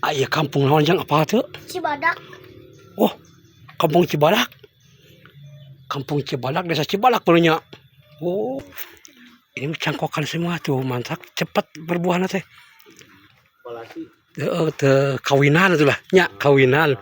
Aya kampung naon jang apa tuh? Cibadak. Oh, kampung Cibadak. Kampung Cibadak, desa Cibadak punya. Oh, ini cangkokan semua tuh, mantap, cepat berbuahnya teh. Kawinan itulah, nya kawinan.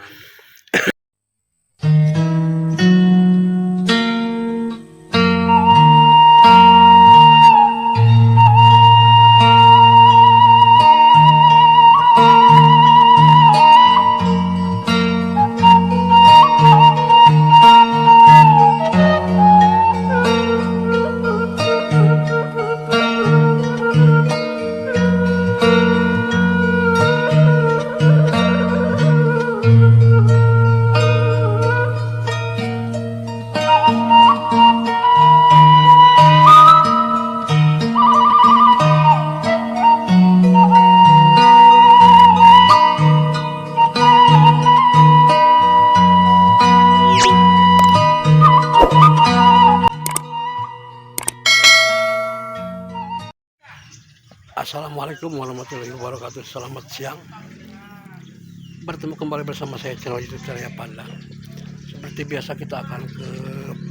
Assalamualaikum warahmatullahi wabarakatuh. Selamat siang. Bertemu kembali bersama saya channel YouTube Carya Pandang. Seperti biasa kita akan ke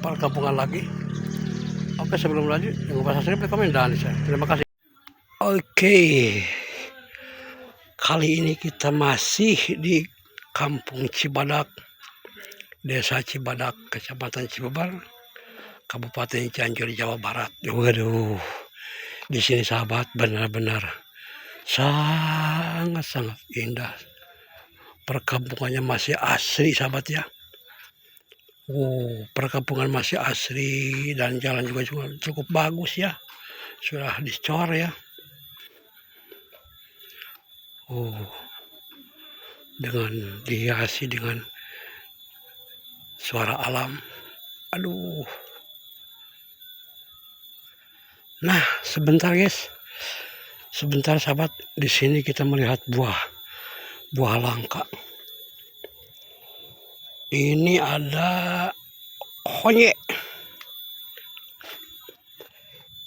perkampungan lagi. Oke, sebelum lanjut jangan lupa subscribe, komen, dan share. Terima kasih. Oke, kali ini kita masih di Kampung Cibadak, Desa Cibadak, Kecamatan Cibeber, Kabupaten Cianjur, Jawa Barat. Waduh, di sini sahabat benar-benar sangat-sangat indah. Perkampungannya masih asri sahabat ya. Perkampungan masih asri dan jalan juga cukup bagus ya. Sudah dicor ya. Dengan dihiasi dengan suara alam. Aduh. Nah, sebentar guys. Sebentar sahabat, di sini kita melihat buah langka. Ini ada honye.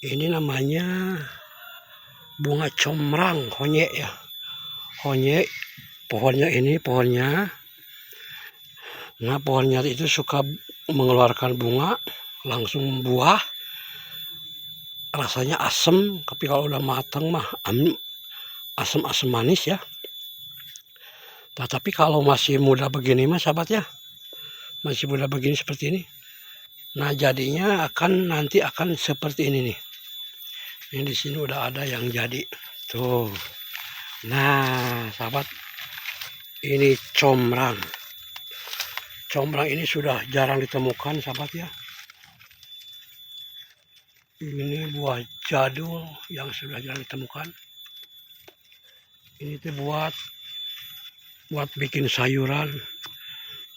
Ini namanya bunga comrang honye ya. Honye, pohonnya. Nah, pohonnya itu suka mengeluarkan bunga, langsung buah. Rasanya asem, tapi kalau udah matang mah asam manis ya. Nah, tapi kalau masih muda begini mah sahabat ya, masih muda begini seperti ini, nah jadinya nanti akan seperti ini nih. Ini di sini udah ada yang jadi tuh. Nah sahabat, ini comrang. Comrang ini sudah jarang ditemukan sahabat ya. Ini buah jadul yang sudah jarang ditemukan. Ini tuh buat bikin sayuran,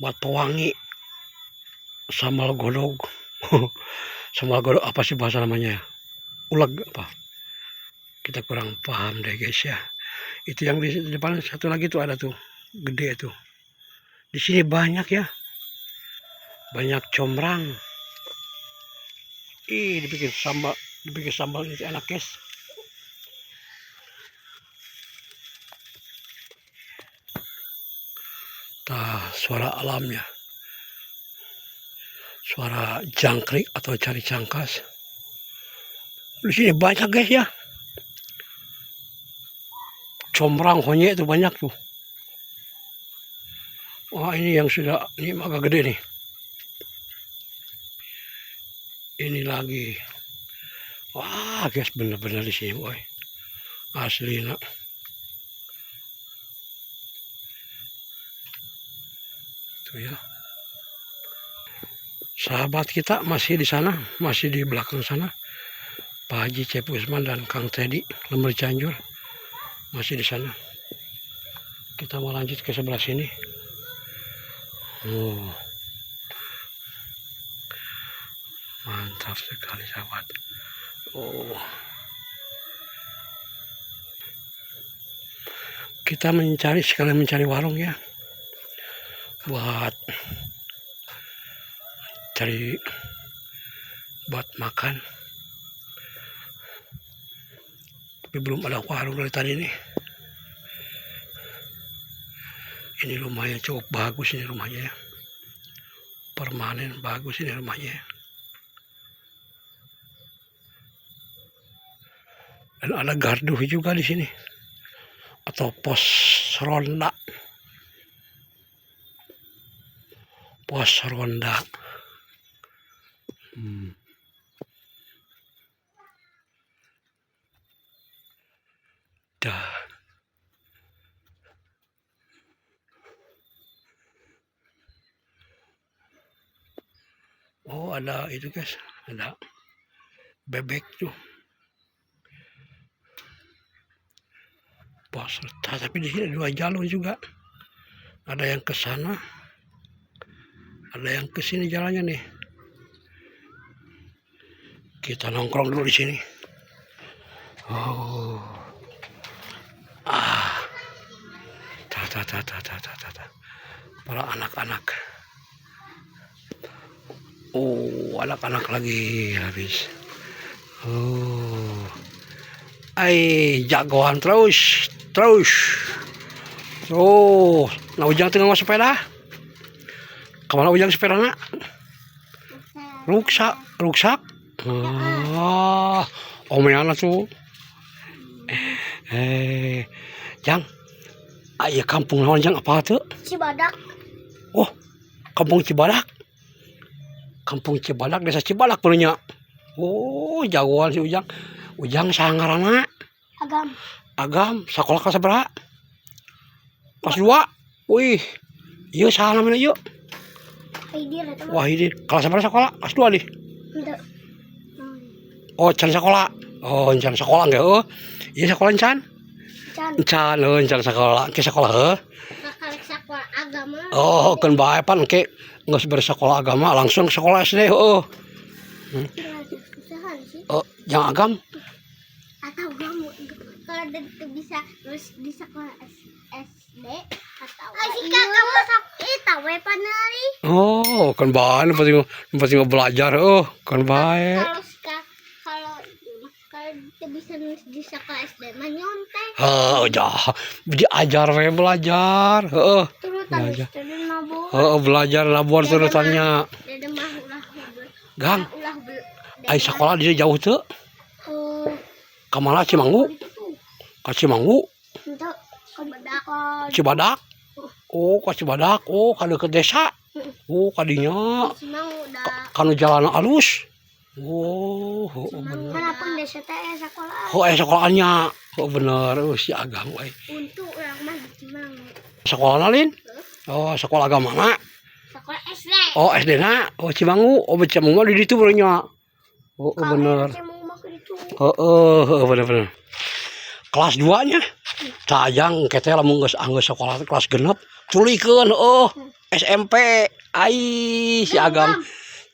buat pewangi, sambal godog. Sambal godog apa sih bahasa namanya ya? Uleg apa? Kita kurang paham deh guys ya. Itu yang di depan satu lagi tuh ada tuh, gede tuh. Di sini banyak ya. Banyak comrang. Dibikin sambal ini enak guys. Suara alamnya, suara jangkrik atau cari cangkas. Di sini banyak guys ya. Comrang honye itu banyak tuh. Wah, ini yang sudah, ini agak gede nih. Ini lagi. Wah guys, bener-bener di sini boy. Asli nak. Tuh ya. Sahabat kita masih di sana, masih di belakang sana. Pak Haji Cep Usman dan Kang Teddy Lember Cianjur masih di sana. Kita mau lanjut ke sebelah sini. Mantap sekali sahabat. Kita sekalian mencari warung ya, buat makan. Tapi belum ada warung dari tadi nih. Ini lumayan cukup bagus ini rumahnya ya. Permanen bagus ini rumahnya ya. Dan ada gardu juga di sini. Atau pos ronda. Pos ronda. Dah. Oh, ada itu guys, ada bebek tuh. Pos, tapi di sini 2 jalur juga. Ada yang ke sana, ada yang ke sini jalannya nih. Kita nongkrong dulu di sini. Oh. Para anak-anak. Oh, anak-anak lagi habis. Oh. Jagoan terus. Oh, nah Ujang tengah mas sepeda. Kemana Ujang sepeda nak? Ruksak. Omeana tuh. Jang. Ayo kampung naon Jang apa tuh? Cibadak. Oh, kampung Cibadak. Kampung Cibadak, desa Cibadak punya. Oh, jagoan si Ujang. Ujang sangarana. Agam, sekolah kelas berapa? Kelas 2. Wih, iya salah namanya yuk. Wahidin, kelas berapa sekolah? Kelas 2 nih. Oh, can sekolah. Oh, can sekolah enggak? Oh, iya sekolah can. Can sekolah. Ke sekolah Sekolah agama. Oh, kan bae pan ke geus bersekolah agama langsung sekolah SD. Oh, yang agam. Atau kamu kalau bisa terus di sekolah SD atau kamu tahu panari. Oh, kan bae penting belajar. Oh, kan bae. Kalau bisa di sekolah SD mah nyontek. Diajar we belajar. Belajar labor turutannya. Gang. Ai sekolah di jauh teu? Kamana Cimanggu? Ka Cimanggu? Cibadak. Oh, ka Cibadak. Oh, ka deukeut desa. Oh, kadinya. Kanu jalan alus. Oh, bener. Kenapa desa teh sekolah? Oh, sekolahnya. Oh, bener. Oh, si Agam we. Untuk urang mah di Cimanggu. Sekolah nalin? Oh, sekolah agama na? Sekolah SD. Oh, SD na? Oh, Cimanggu. Oh, Cimanggu di ditu nya. Oh, bener. Bener. Kelas 2-nya. Tajang kete lamun geus sekolah kelas genep culikeun SMP. Si Agam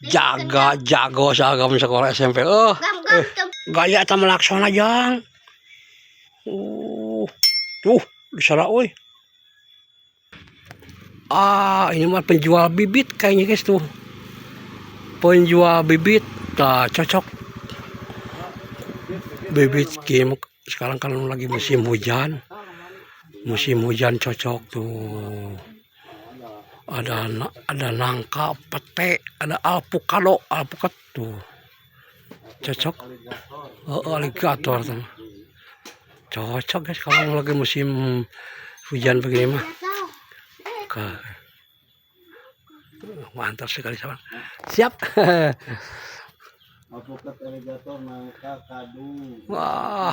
jago si Agam sekolah SMP. Gaya eta melaksana Jang. Tuh, di sana euy. Ini mah penjual bibit kayaknya guys tuh. Penjual bibit. Nah, cocok. Bibit game sekarang kan lagi musim hujan cocok tuh. Ada nangka, pete, ada alpukat tuh cocok. Alligator tuh cocok guys kalau lagi musim hujan begini mah. Mantap sekali sama. Siap. Alpukat alligator nangka kadu. Wah.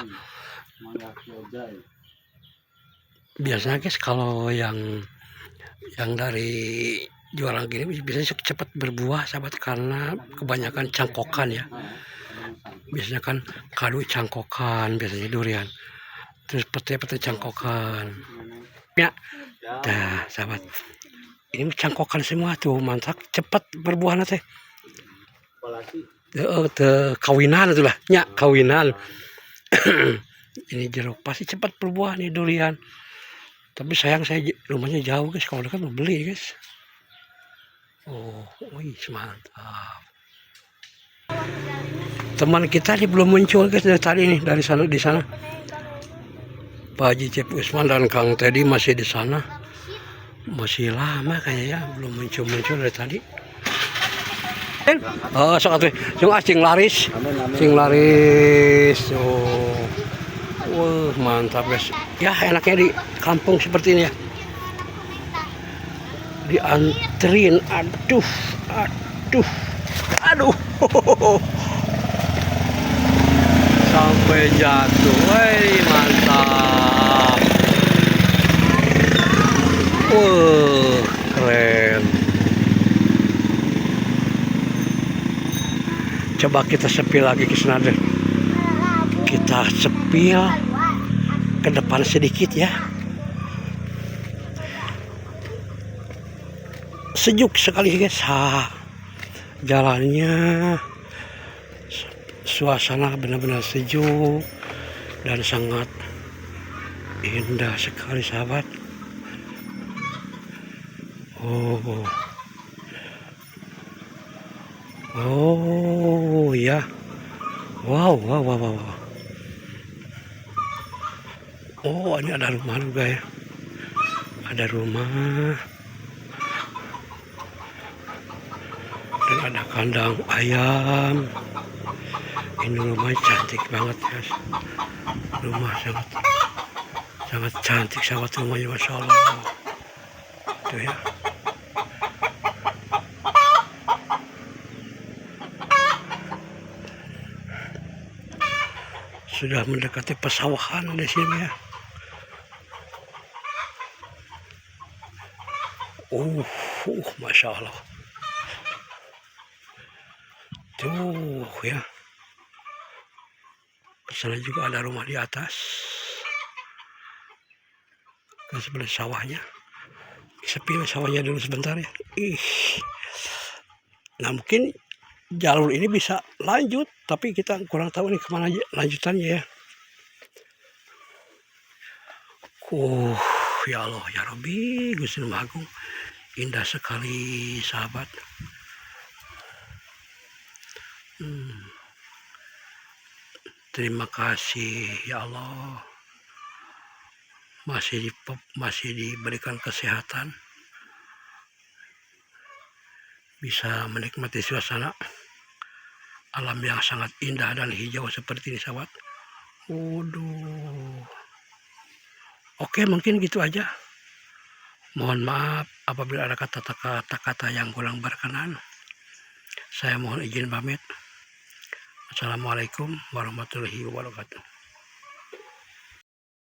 Biasanya guys kalau yang dari jualan gini biasanya cepat berbuah sahabat karena kebanyakan cangkokan ya. Biasanya kan kadu cangkokan biasanya durian. Terus pete cangkokan. Ya. Dah sahabat. Ini cangkokan semua tuh mantap cepat berbuah nanti. Kawinan itulah nya kawinan. Ini jeruk pasti cepat berbuah nih durian. Tapi sayang saya rumahnya jauh guys, kalau dekat mau beli guys. Oh, wih mantap. Teman kita ini belum muncul guys dari tadi nih, dari sana di sana. Pak Haji Cep Usman dan Kang Teddy masih di sana. Masih lama kayaknya, belum muncul-muncul dari tadi. Oh, sok atuh. Yung asing laris. Amin, amin. Sing laris. Oh. Wah, mantap guys. Ya, enaknya di kampung seperti ini ya. Diantrin. Aduh. Aduh. Aduh. Sampai jatuh. Woi, mantap. Wah, keren. Coba kita sepil lagi ke sana deh. Kita sepil ke depan sedikit ya. Sejuk sekali guys. Jalannya, suasana benar-benar sejuk dan sangat indah sekali sahabat. Oh ya. Wow. Oh, ini ada rumah juga ya. Ada rumah. Dan ada kandang ayam. Ini rumah cantik banget guys. Rumah sangat cantik sahabat, rumahnya Masya Allah. Tuh ya. Sudah mendekati pesawahan di sini ya. Masya Allah. Tuh ya. Kesana juga ada rumah di atas. Ke sebelah sawahnya. Sepi sawahnya dulu sebentar ya. Nah mungkin jalur ini bisa lanjut, tapi kita kurang tahu nih kemana lanjutannya ya. Ya Allah, ya Rabbi, Gusti Nuh Agung, indah sekali sahabat. Terima kasih ya Allah, masih diberikan kesehatan, bisa menikmati suasana alam yang sangat indah dan hijau seperti ini sahabat. Oke, mungkin gitu aja. Mohon maaf apabila ada kata-kata yang kurang berkenan. Saya mohon izin pamit. Assalamualaikum warahmatullahi wabarakatuh.